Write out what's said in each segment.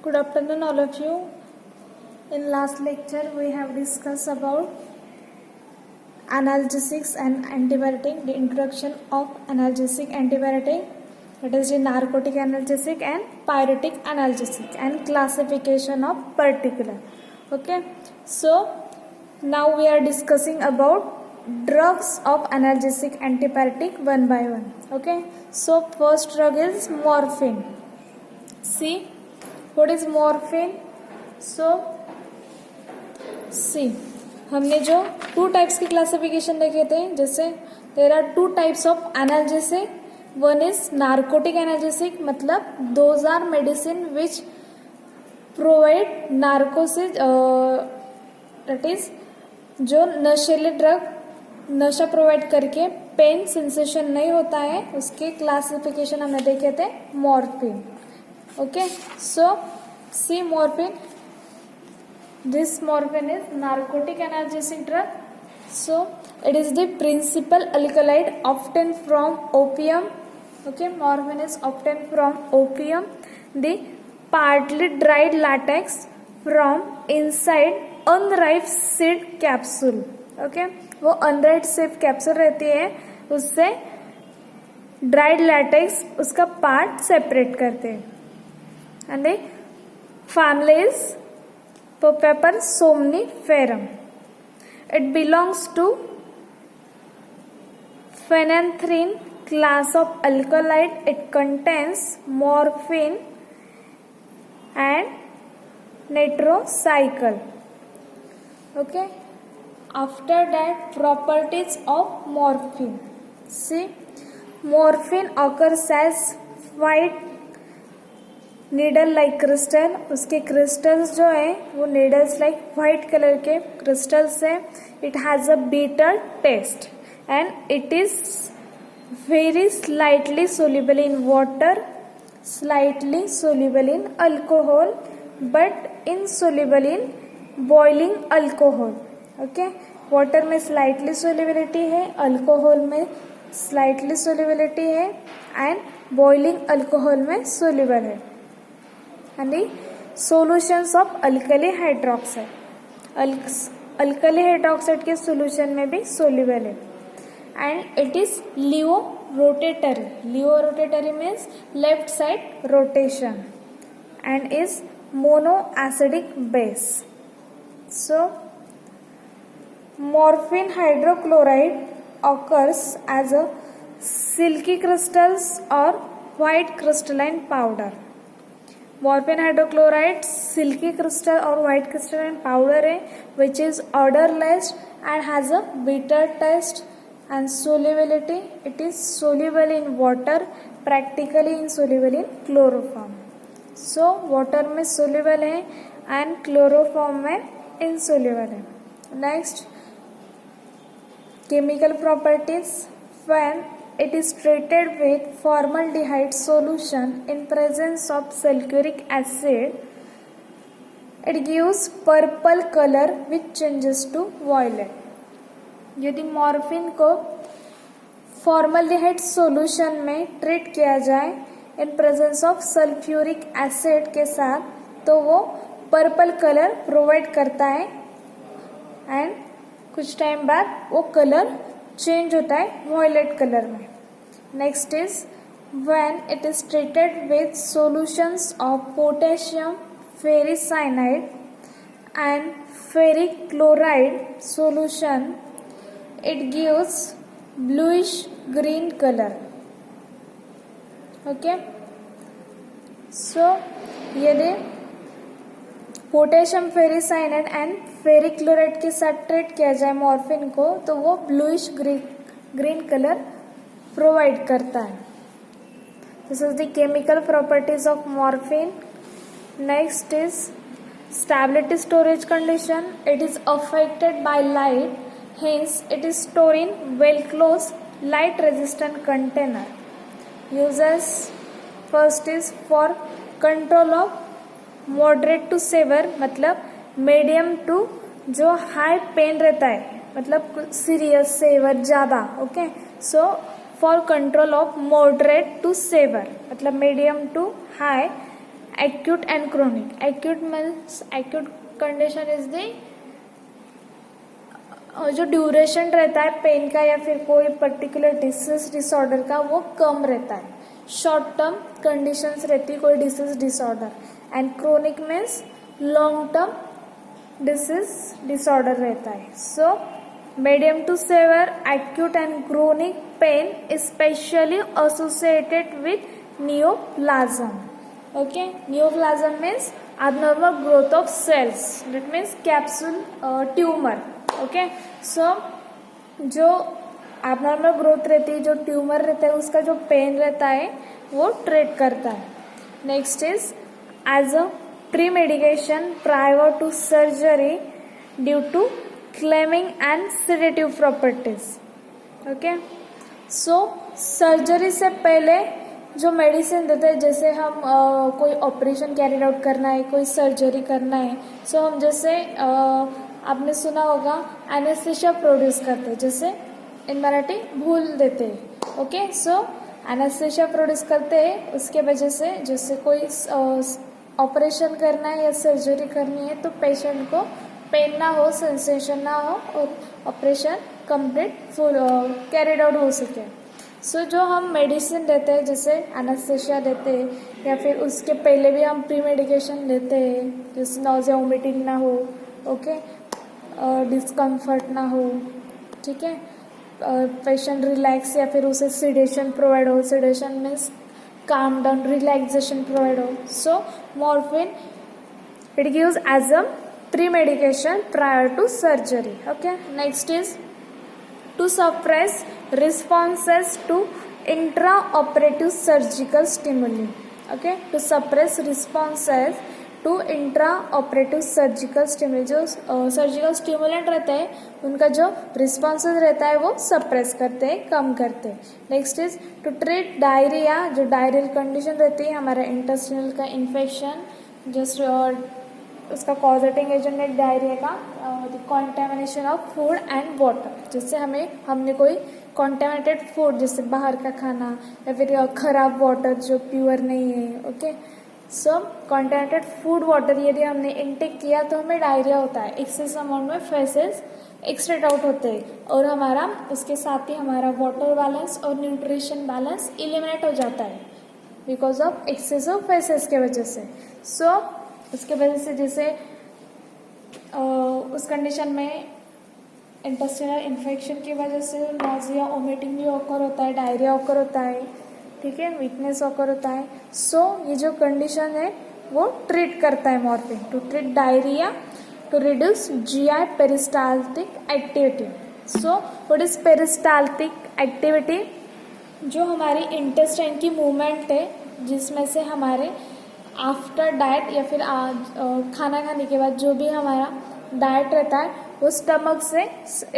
Good afternoon, all of you. In last lecture, we have discussed about analgesics and antibiotic, the introduction of analgesic antibiotic, that is the narcotic analgesic and pyretic analgesic, and classification of particular. Okay, so now we are discussing about drugs of analgesic antipyretic one by one. Okay, so first drug is morphine. See, what is morphine? So सी हमने जो two types की classification देखे थे, जैसे there are two types of analgesic. One is narcotic analgesic, मतलब those are medicine which provide narcosis, that is जो नशीले drug नशा प्रोवाइड करके पेन सेंसेशन नहीं होता है, उसके क्लासिफिकेशन हमने देखे थे morphine. Okay, so see morphine. This morphine is narcotic analgesic drug. So it is the principal alkaloid obtained from opium. Okay, morphine is obtained from opium. The partly dried latex from inside unripe seed capsule. Okay, वो अनराइड safe capsule रहती है, उससे dried latex उसका part separate करते हैं. And the family is Papaver somniferum. It belongs to phenanthrene class of alkaloid. It contains morphine and nitrocycle. Okay, after that, properties of morphine. See, morphine occurs as white needle like crystal. उसके crystals जो है वो needles like white colour के crystals है. It has a bitter taste and it is very slightly soluble in water, slightly soluble in alcohol, but insoluble in boiling alcohol. Okay, water में slightly solubility है, alcohol में slightly solubility है, and boiling alcohol में soluble है. and the solutions of alkali hydroxide. Alkali hydroxide के solution में भी soluble है. And it is laevorotatory. Laevorotatory means left side rotation and is mono acidic base. So morphine hydrochloride occurs as a silky crystals or white crystalline powder. Morphine hydrochloride silky crystal or white crystalline powder है, which is odorless and has a bitter taste and solubility. It is soluble in water, practically insoluble in chloroform. So water में soluble है and chloroform में insoluble है. Next, chemical properties. When it is treated with formaldehyde solution in presence of sulfuric acid, it gives purple color which changes to violet. यदि morphine को formaldehyde solution में treat किया जाए in presence of sulphuric acid के साथ, तो वो purple colour provide करता है एंड कुछ टाइम बाद वो कलर चेंज होता है वॉयलेट कलर में. Next is when it is treated with solutions of potassium ferricyanide and ferric chloride solution, it gives bluish green colour. Okay, so यदि potassium ferricyanide and ferric chloride के साथ treat किया जाए morphine को, तो वो bluish green colour provide करता है. This is the chemical properties of morphine. Next is stability storage condition. It is affected by light, hence it is store in well close light resistant container. Uses first is for control of moderate to severe, मतलब medium to जो high pain रहता है, मतलब serious severe ज़्यादा. Okay, so for control of moderate to severe मतलब medium to high acute and chronic. Acute means acute condition is the जो duration रहता है पेन का या फिर कोई पर्टिकुलर डिसीज डिसऑर्डर का वो कम रहता है. शॉर्ट टर्म कंडीशंस रहती है कोई disease disorder. And chronic means long term disease disorder रहता है. So medium to severe acute and chronic pain specially associated with neoplasm. Okay, neoplasm means abnormal growth of cells, that means capsule tumor. Okay, so जो abnormal growth रहती है, जो tumour रहता है, उसका जो पेन रहता है वो ट्रीट करता है. Next is as a pre medication prior to surgery due to calming and sedative properties. Okay, so surgery से पहले जो मेडिसिन देते हैं, जैसे हम कोई ऑपरेशन कैरी आउट करना है, कोई सर्जरी करना है, सो हम जैसे आपने सुना होगा एनेस्थीसिया प्रोड्यूस करते हैं, जैसे इन मराठी भूल देते हैं. ओके, सो एनेस्थीसिया प्रोड्यूस करते हैं, उसके वजह से जैसे कोई ऑपरेशन करना है या सर्जरी करनी है तो पेशेंट को पेन ना हो, सेंसेशन ना हो और operation complete full carried out हो सके. सो जो हम मेडिसिन देते हैं, जैसे एनेस्थीसिया देते हैं या फिर उसके पहले भी हम प्री मेडिकेशन देते हैं, जैसे नॉजिया वोमिटिंग ना हो, ओके, डिस्कम्फर्ट ना हो, ठीक है, पेशेंट रिलैक्स या फिर उसे सिडेशन प्रोवाइड हो. Sedation means calm down, relaxation provide हो. So morphine it gives as a pre medication prior to surgery. Okay, next is to suppress responses to intraoperative surgical stimuli. Okay, to suppress responses to intraoperative surgical stimuli. जो surgical stimulant रहते हैं उनका जो responses रहता है वो suppress करते हैं, कम करते हैं. Next is to treat diarrhoea. जो डायरियल कंडीशन रहती है, हमारा इंटेस्टिनल का इन्फेक्शन, जस्ट उसका कॉजेटिंग एजेंट है डायरिया का the contamination of food and water. जिससे हमने कोई कॉन्टेमिनेटेड फूड, जैसे बाहर का खाना या फिर खराब वाटर जो प्योर नहीं है. Okay, so contaminated food water यदि हमने इनटेक किया तो हमें डायरिया होता है. एक्सेस अमाउंट में फेसेस एक्सट्रेट आउट होते हैं और हमारा उसके साथ ही हमारा वाटर बैलेंस और न्यूट्रिशन बैलेंस इलिमिनेट हो जाता है because of excess of faeces के वजह से. सो उसके वजह से जैसे उस कंडीशन में इंटेस्टिनल इन्फेक्शन की वजह से नॉजिया वोमिटिंग भी ऑकर होता है, डायरिया ऑकर होता है, ठीक है, वीकनेस ऑकर होता है. सो ये जो कंडीशन है वो ट्रीट करता है morphine to treat diarrhoea, to reduce GI peristaltic activity. So what is peristaltic activity? जो हमारी इंटेस्टाइन की मूवमेंट है, जिसमें से हमारे आफ्टर डाइट या फिर खाना खाने के बाद जो भी हमारा डाइट रहता है वो स्टमक से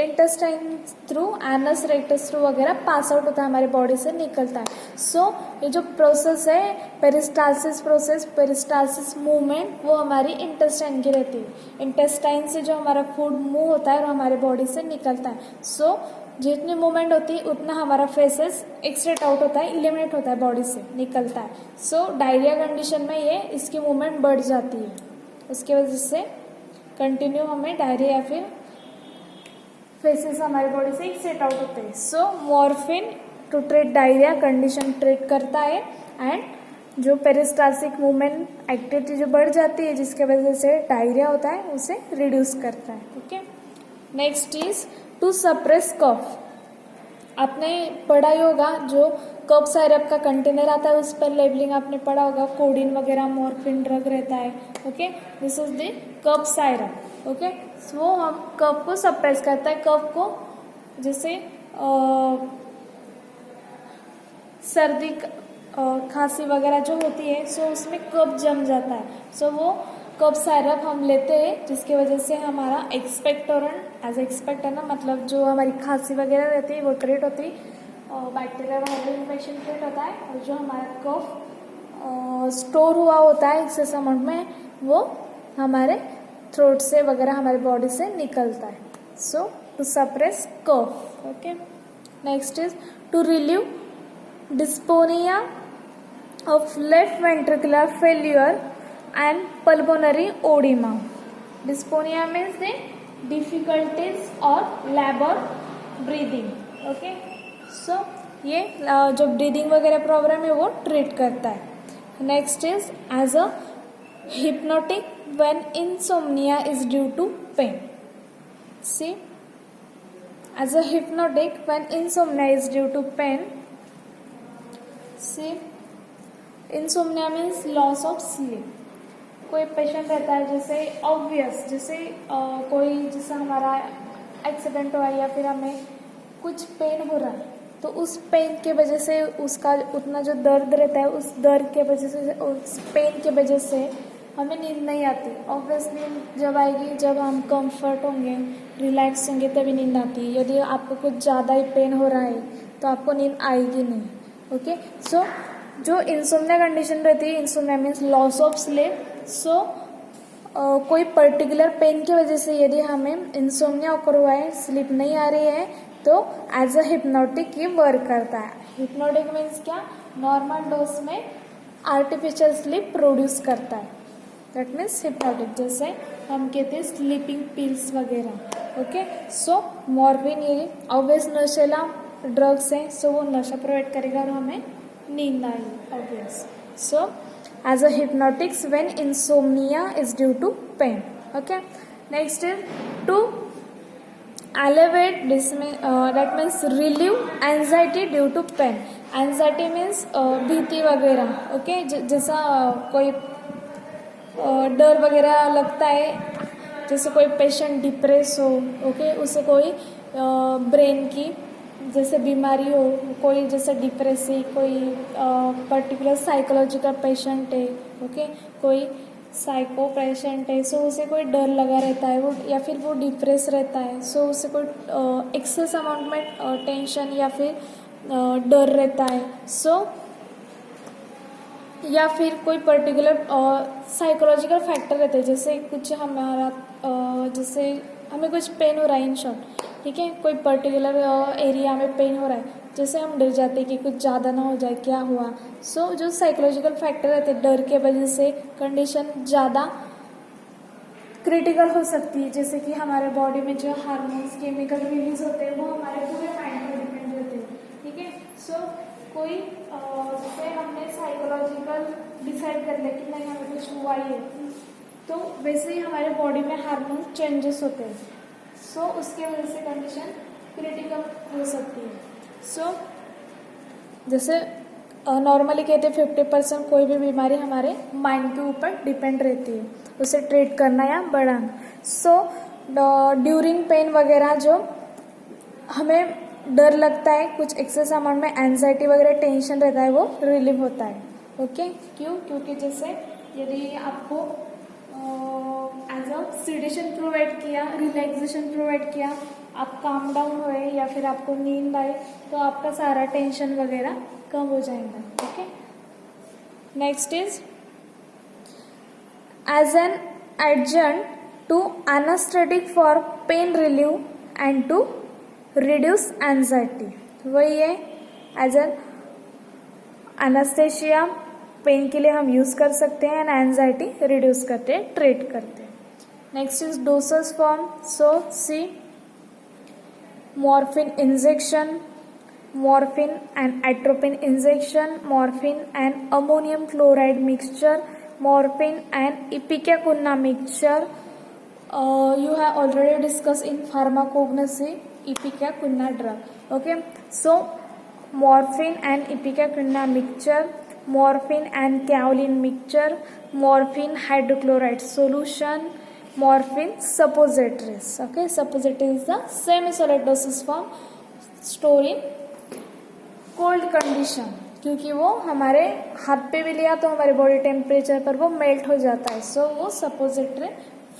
intestine through, anus rectus through वगैरह पास आउट होता है, हमारे बॉडी से निकलता है. सो ये जो प्रोसेस है पेरिस्टालसिस प्रोसेस, पेरिस्टालसिस मूवमेंट, वो हमारी इंटेस्टाइन की रहती है. इंटेस्टाइन से जो हमारा फूड मूव होता है वो हमारे बॉडी से निकलता है. सो जितनी मूवमेंट होती है उतना हमारा फेसेस एक्सट्रेट आउट होता है, इलिमिनेट होता है, बॉडी से निकलता है. सो डायरिया कंडीशन में ये इसकी मूवमेंट बढ़ जाती है, उसकी वजह से कंटिन्यू हमें डायरिया या फिर फेसेस हमारे बॉडी से एक्सट्रेट आउट होते हैं. So morphine to treat diarrhoea condition treat करता है एंड जो पेरिस्टाल्सिक मूवमेंट एक्टिविटी जो बढ़ जाती है जिसके वजह से डायरिया होता है उसे रिड्यूस करता है. Okay, next is to suppress cough. आपने पढ़ा ही होगा जो कफ साइरप का कंटेनर आता है उस पर लेबलिंग आपने पढ़ा होगा, कोडिन वगैरह मॉर्फिन ड्रग रहता है. Okay, this is the cough syrup. Okay, सो हम कफ को सप्रेस करता है. कफ को जैसे सर्दी खांसी वगैरह जो होती है सो उसमें कफ जम जाता है. सो वो कफ साइरप हम लेते हैं जिसकी वजह से हमारा एक्सपेक्टोरेंट एज एक्सपेक्टर मतलब जो हमारी खांसी वगैरह रहती है वो ट्रीट होती है, बैक्टीरिया वायरल इन्फेक्शन ट्रीट होता है, और जो हमारा कफ स्टोर हुआ होता है एक्सेस अमाउंट में वो हमारे थ्रोट से वगैरह हमारे बॉडी से निकलता है. So to suppress cough. Okay, next is to relieve dyspnea of left ventricular failure and pulmonary edema. Dyspnea means the difficulties or labor breathing. Okay, so ये जो ब्रीदिंग वगैरह प्रॉब्लम है वो ट्रीट करता है. Next is as a hypnotic when insomnia is due to pain. See, as a hypnotic when insomnia is due to pain. See, insomnia means loss of sleep. कोई patient रहता है जैसे obvious, जैसे कोई जैसा हमारा एक्सीडेंट हुआ या फिर हमें कुछ पेन हो रहा है, तो उस पेन के वजह से उसका उतना जो दर्द रहता है, उस दर्द के वजह से, उस पेन के वजह से हमें नींद नहीं आती. ऑब्वियसली जब आएगी, जब हम कंफर्ट होंगे, रिलैक्स होंगे, तभी नींद आती है. यदि आपको कुछ ज़्यादा ही पेन हो रहा है तो आपको नींद आएगी नहीं. ओके, सो जो इंसोम्निया कंडीशन रहती है, insomnia means loss of sleep. So कोई पर्टिकुलर पेन की वजह से यदि हमें इंसोम्निया ओकर हुआ है, स्लीप नहीं आ रही है, तो एज अ हिप्नोटिक ये वर्क करता है. हिप्नोटिक मीन्स क्या, नॉर्मल डोज में आर्टिफिशियल स्लीप प्रोड्यूस करता है. दैट मीन्स हिप्नोटिक, जैसे हम कहते हैं स्लीपिंग पिल्स वगैरह. ओके, सो मॉर्फिन ये ऑब्वियस नशेला ड्रग्स है, सो वो नशा प्रोवाइड करेगा और हमें नींद आएगी obvious. So as a hypnotics when insomnia is due to pain. Okay, next is to elevate that means relieve anxiety due to pain. Anxiety means भीति वगैरह. ओके, जैसा कोई डर वगैरह लगता है, जैसे कोई पेशेंट डिप्रेस हो, ओके, उसे कोई ब्रेन की जैसे बीमारी हो, कोई जैसे डिप्रेसिव, कोई पर्टिकुलर साइकोलॉजिकल पेशेंट है, ओके, कोई साइको पेशेंट है, सो उसे कोई डर लगा रहता है, वो या फिर वो डिप्रेस रहता है, सो उसे कोई एक्सेस अमाउंट में टेंशन या फिर डर रहता है. सो या फिर कोई पर्टिकुलर साइकोलॉजिकल फैक्टर रहते हैं, जैसे कुछ हमारा जैसे हमें कुछ पेन हो रहा है इन शॉर्ट, ठीक है, कोई पर्टिकुलर एरिया में पेन हो रहा है, जैसे हम डर जाते हैं कि कुछ ज़्यादा ना हो जाए, क्या हुआ. सो जो साइकोलॉजिकल फैक्टर रहते हैं, डर के वजह से कंडीशन ज़्यादा क्रिटिकल हो सकती है, जैसे कि हमारे बॉडी में जो हार्मोन्स केमिकल रिलीज होते हैं वो हमारे पूरे माइंड पर डिपेंड रहते हैं. ठीक है, सो कोई जैसे हमने साइकोलॉजिकल डिसाइड कर लिया कि नहीं हमें कुछ हुआ ही है, तो वैसे ही हमारे बॉडी में हार्मोन चेंजेस होते हैं, सो उसके वजह से कंडीशन क्रिटिकल हो सकती है. सो जैसे नॉर्मली कहते हैं 50% कोई भी बीमारी हमारे माइंड के ऊपर डिपेंड रहती है, उसे ट्रीट करना या बढ़ाना. सो ड्यूरिंग पेन वगैरह जो हमें डर लगता है, कुछ एक्सेस अमाउंट में एंजाइटी वगैरह टेंशन रहता है, वो रिलीव होता है. ओके, क्यों, क्योंकि जैसे यदि आपको एज अ सीडेशन प्रोवाइड किया, रिलैक्सेशन प्रोवाइड किया, आप काम डाउन हुए या फिर आपको नींद आई, तो आपका सारा टेंशन वगैरह कम हो जाएगा. Okay, next is as an adjuvant to anaesthetic for pain relieve and to reduce anxiety. वही है, एज एन एनास्थेशिया पेन के लिए हम यूज कर सकते हैं, एंड एंजाइटी रिड्यूस करते हैं, ट्रीट करते हैं. Next is dosage form. So see, morphine injection, morphine and atropine injection, morphine and ammonium chloride mixture, morphine and ipecacuanha mixture. You have already discussed in pharmacognosy ipecacuanha drug. Okay, so morphine and ipecacuanha mixture, morphine and kaolin mixture, morphine hydrochloride solution, morphine suppositories. Okay, suppository is the semi-solid dosage form stored in cold condition, क्योंकि वो हमारे हाथ पे भी लिया तो हमारे body temperature पर वो मेल्ट हो जाता है, सो वो सपोजिटरी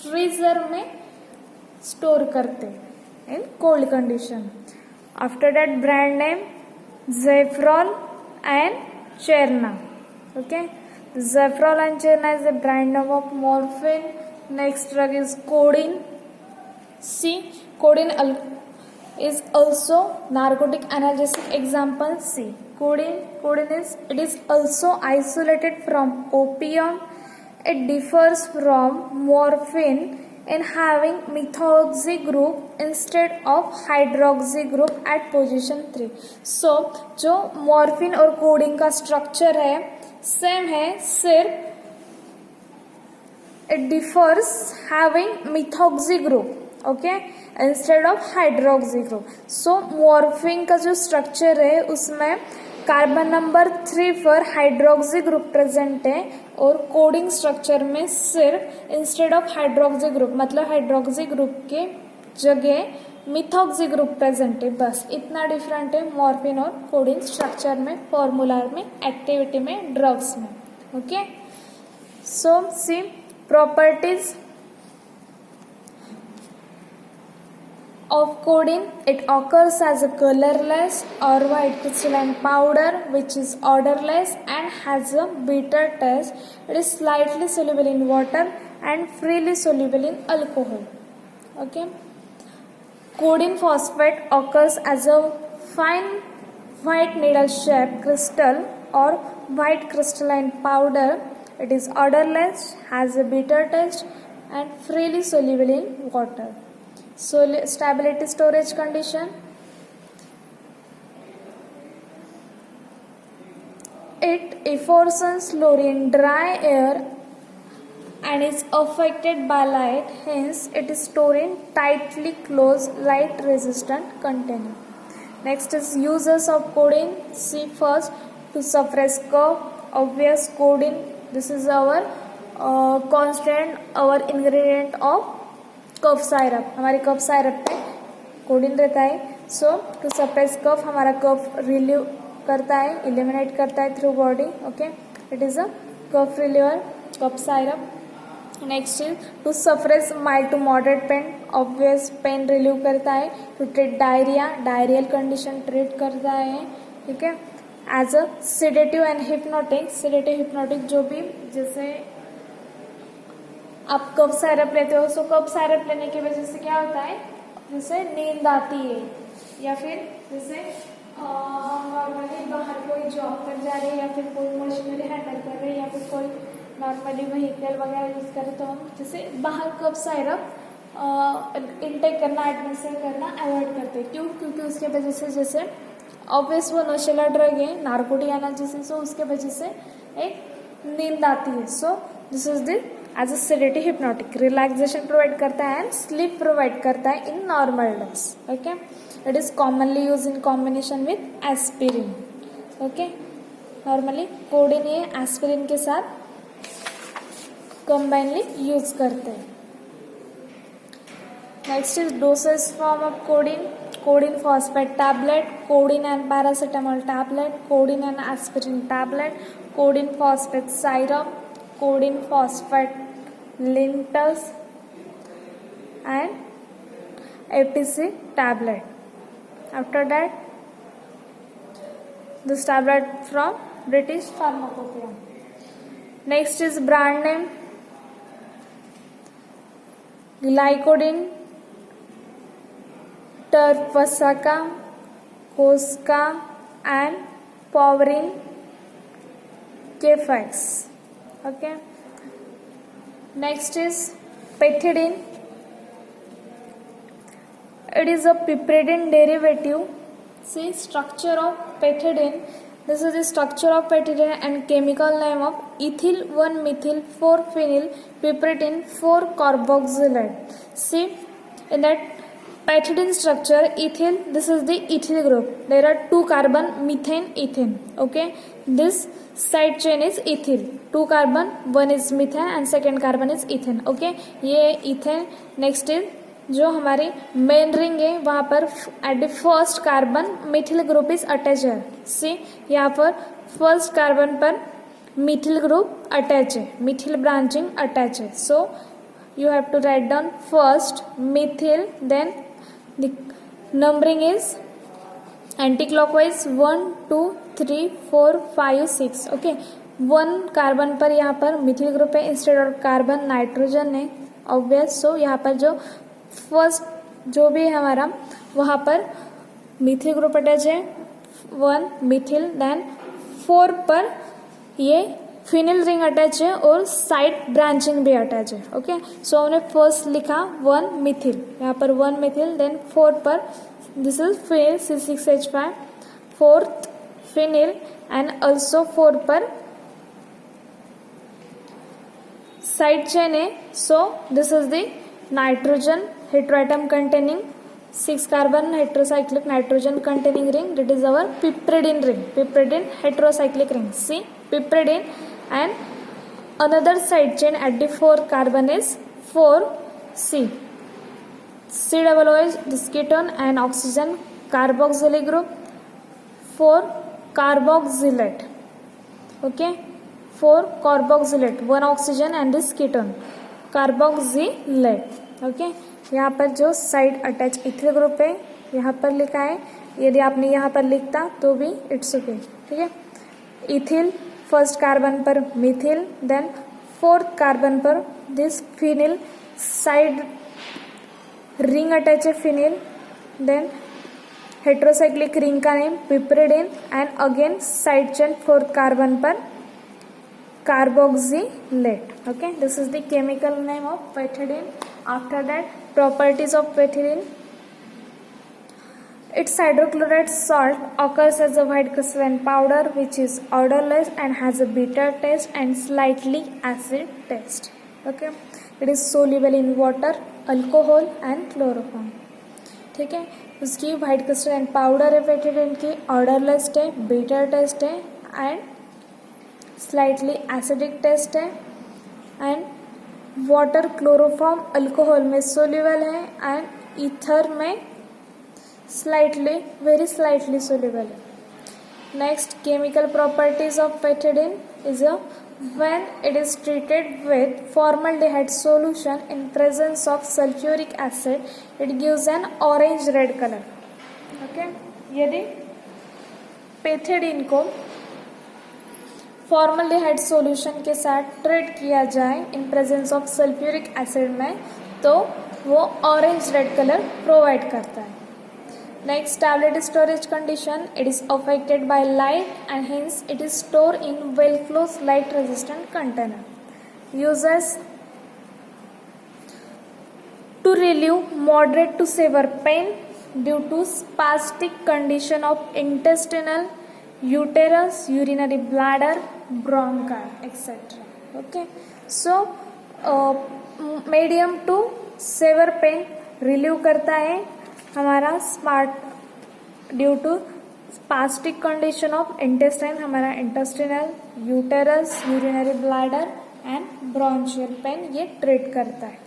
फ्रीजर में स्टोर करते in cold condition. After that brand name Zafrol and Cherna. Okay, Zafrol and Cherna is the brand name of morphine. Next drug is codeine. C. Codeine is also narcotic analgesic. Example C. Codeine is also isolated from opium. It differs from morphine in having methoxy group instead of hydroxy group at position 3. So जो morphine और coding का structure है same है, सिर्फ it differs having methoxy group, okay, instead of hydroxy group. So morphine का जो structure है उसमें कार्बन नंबर 3 पर हाइड्रोक्सी ग्रुप प्रेजेंट है और कोडिंग स्ट्रक्चर में सिर्फ इंस्टेड ऑफ हाइड्रोक्सी ग्रुप मतलब हाइड्रोक्सी ग्रुप के जगह मिथॉक्सी ग्रुप प्रेजेंट है. बस इतना डिफरेंट है मॉर्फिन और कोडिंग स्ट्रक्चर में, फॉर्मूला में, एक्टिविटी में, ड्रग्स में. Okay, so see properties of codeine. It occurs as a colorless or white crystalline powder which is odorless and has a bitter taste. It is slightly soluble in water and freely soluble in alcohol. Okay, codeine phosphate occurs as a fine white needle shaped crystal or white crystalline powder. It is odorless, has a bitter taste and freely soluble in water. So stability storage condition. It effervesces slowly in dry air and is affected by light. Hence, it is stored in tightly closed, light-resistant container. Next is uses of codeine. See first to suppress cough. Obvious codeine. This is our constant, our ingredient of cough syrup. हमारी cough syrup पे coding रहता है. So to suppress cough हमारा cough relieve करता है, eliminate करता है through body. Okay, it is a cough reliever, cough syrup. Next is to suppress mild to moderate pain. Obvious pain relieve करता है. To treat diarrhea, diarrheal condition treat करता है. ठीक है. As a sedative and hypnotic. Sedative hypnotic जो भी, जैसे आप कफ साइरप लेते हो, सो कफ साइरप लेने की वजह से क्या होता है, जैसे नींद आती है, या फिर जैसे हम नॉर्मली बाहर कोई जॉब कर जा रहे हैं या फिर कोई मशीनरी हैंडल कर रहे हैं या फिर कोई नॉर्मली व्हीकल वगैरह यूज करें, तो हम जैसे बाहर कफ साइरप इनटेक करना, एडमिशन करना अवॉइड करते हैं. क्यों? क्योंकि उसके वजह से जैसे ऑब्वियस वो नशीला ड्रग है, नार्कोटिक एनाल्जेसिक, सो उसके वजह से एक नींद आती है. So this is the as a sedative hypnotic. Relaxation provide करता है एंड स्लीप प्रोवाइड करता है in normal dose. Okay, it is commonly use in combination with aspirin. Okay, normally codeine ये एस्पिरिन के साथ कंबाइनली यूज करते हैं. Next is dosage form of codeine. Codeine phosphate tablet, codeine and paracetamol tablet, codeine and aspirin tablet, codeine phosphate syrup, codeine phosphate linters and APC tablet. After that, this tablet from British Pharmacopoeia. Next is brand name. Glycodine, Terpsaka, Koska and Poverin K-Fax. Okay. Next is pethidine. It is a piperidine derivative. See structure of pethidine. This is the structure of pethidine and chemical name of ethyl 1-methyl 4-phenyl piperidine 4-carboxylate. See in that pethidine structure, ethyl, this is the ethyl group. There are 2 carbon, methane, ethane. Okay, this side chain is ethyl, 2 carbon, 1 is methane and second carbon is ethane. Okay, ये ethane. Next is जो हमारी main ring है वहाँ पर at the first carbon methyl group is attach है. सी यहाँ पर first carbon पर मिथिल ग्रुप अटैच है, मिथिल ब्रांचिंग अटैच है. सो you have to write down first methyl, then the numbering is anti-clockwise 1 2 3 4 5 6. okay, 1 carbon पर यहाँ पर मिथिल ग्रुप है, इंस्टेड ऑफ कार्बन नाइट्रोजन है. ऑब्वियस. सो यहाँ पर जो फर्स्ट जो भी है हमारा वहाँ पर मिथिल ग्रुप अटैच है, 1 मिथिल, देन 4 पर ये फिनिल रिंग अटैच है और साइड ब्रांचिंग भी अटैच है. ओके, सो हमने फर्स्ट लिखा 1 मिथिल, यहाँ पर 1 मिथिल. देन 4 पर this is phenyl C6H5, 4th phenyl and also 4 पर साइड चेन है. So this is the nitrogen heteroatom containing 6 carbon heterocyclic nitrogen containing ring, that is our piperidine ring, piperidine heterocyclic ring. See, piperidine, and another side chain at the 4th carbon is 4C, COOH, this ketone and oxygen carboxylic group, 4 carboxylate. Okay, 4 carboxylate, 1 oxygen and this ketone carboxylate. Okay, यहाँ पर जो side attach ethyl group है यहाँ पर लिखा है. यदि आपने यहाँ पर लिखता तो भी इट्स ओके. ठीक है, इथिल फर्स्ट कार्बन पर मिथिल, देन 4th कार्बन पर this phenyl, side ring attach है फिनिल, देन हेट्रोसाइक्लिक रिंग का name piperidine and again side chain 4th carbon पर carboxylate. Okay, this is the chemical name of pethidine. After that, properties of pethidine. Its hydrochloride salt occurs as a white crystalline powder which is odorless and has a bitter taste and slightly acid taste. Okay, it is soluble in water, alcohol and chloroform. ठीक है, उसकी white crystalline powder है pethidine की, odorless है, bitter taste है and slightly acidic test है and water, chloroform, alcohol में soluble है एंड ईथर में स्लाइटली, वेरी स्लाइटली सोल्यूबल है. Next, chemical properties of pethidine is when it is treated with formaldehyde solution in presence of sulphuric acid it gives an orange red colour. Okay, यदि pethidine को formaldehyde solution के साथ treat किया जाए in presence of sulphuric acid में तो वो orange red colour provide करता है. Next, tablet storage condition. It is affected by light and hence it is store in well close light resistant container. Uses to relieve moderate to severe pain due to spastic condition of intestinal, uterus, urinary bladder, bronchi, etc. Okay, so medium to severe pain relieve करता है हमारा smart due to spastic condition of intestine, हमारा intestinal, uterus, urinary bladder and bronchial pain ये treat करता है.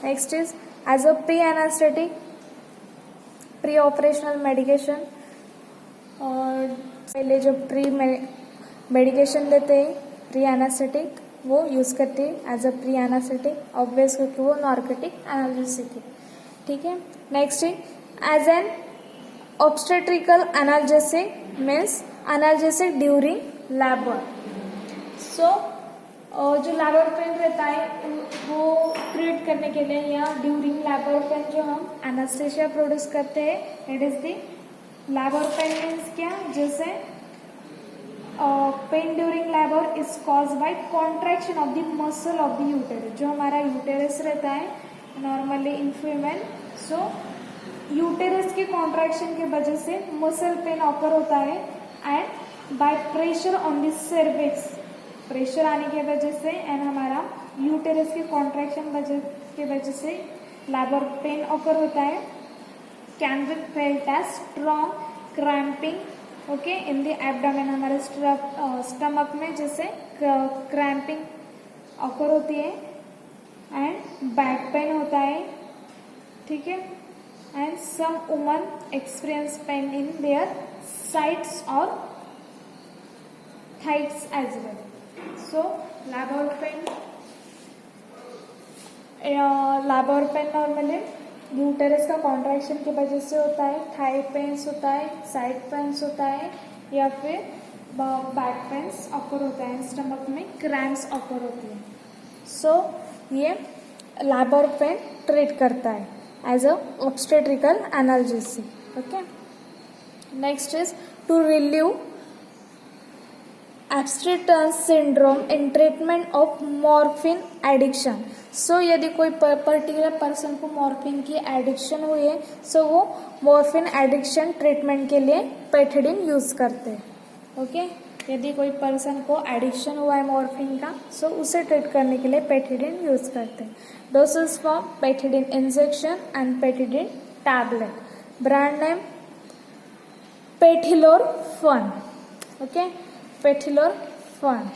Next is as a pre anaesthetic, pre operational medication. और पहले जो प्री मेडिकेशन देते हैं प्री एनास्थेटिक वो यूज़ करते हैं as a pre anaesthetic, obvious क्योंकि वो नॉर्कोटिक एनाल्जेसिक है. ठीक है, next as an obstetrical analgesic means analgesic during labour. So जो लेबर पेन रहता है वो ट्रीट करने के लिए या ड्यूरिंग लेबर पेन जो हम एनास्थेशिया प्रोड्यूस करते हैं it is the labour pain. Means क्या, जैसे pen during labour is cause by contraction of the muscle of the uterus. जो हमारा यूटेरस रहता है normally in female, so uterus के कॉन्ट्रैक्शन की वजह से मसल पेन ऑकर होता है and by pressure on the cervix, pressure आने की वजह से एंड हमारा यूटेरस के कॉन्ट्रैक्शन की वजह से लेबर पेन ऑकर होता है. Can be felt as strong cramping. Okay, in the abdomen, हमारे स्टमक में जैसे क्रैम्पिंग ऑकर होती है एंड बैक पेन होता है. ठीक है, and some woman experience pain in their sides और thighs as well. So labour pain normally uterus का कॉन्ट्रैक्शन की वजह से होता है, थाई पेन्स होता है, साइड पेन्स होता है या फिर बैक पेन्स ऑकर होता है, स्टमक में क्रैम्प्स ऑकर होती है. सो ये लेबर पेन ट्रीट करता है as a obstetrical analgesic. Okay, next is to relieve abstinence syndrome in treatment of morphine addiction. So यदि कोई पर्टिकुलर पर्सन को मॉर्फिन की एडिक्शन हुई है, सो वो मॉर्फिन एडिक्शन ट्रीटमेंट के लिए पेथिडिन यूज करते हैं. ओके, यदि कोई पर्सन को एडिक्शन हुआ है मॉर्फिन का, सो उसे ट्रीट करने के लिए पेथिडिन यूज करते हैं. Dosage form pethidine injection and pethidine tablet. Brand name Pethilorfan. Okay, पेथिलोरफन.